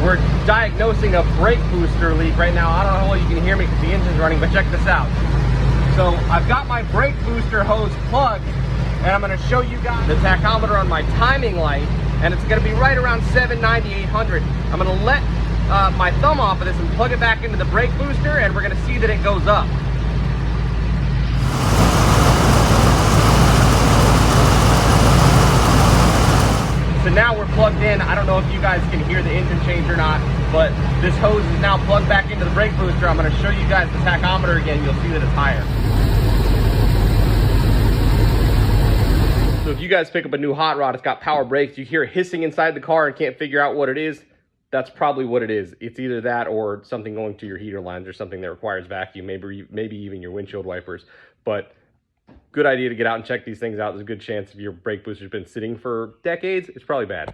We're diagnosing a brake booster leak right now. I don't know how well you can hear me because the engine's running, but check this out. So I've got my brake booster hose plugged, and I'm going to show you guys the tachometer on my timing light, and it's going to be right around 790, 800. I'm going to let my thumb off of this and plug it back into the brake booster, and we're going to see that it goes up. So now we're plugged in. I don't know if you guys can hear the engine change or not, but this hose is now plugged back into the brake booster. I'm going to show you guys the tachometer again. You'll see that it's higher. So if you guys pick up a new hot rod, it's got power brakes, you hear hissing inside the car and can't figure out what it is, that's probably what it is. It's either that or something going to your heater lines or something that requires vacuum, maybe even your windshield wipers. But good idea to get out and check these things out. There's a good chance if your brake booster's been sitting for decades, it's probably bad.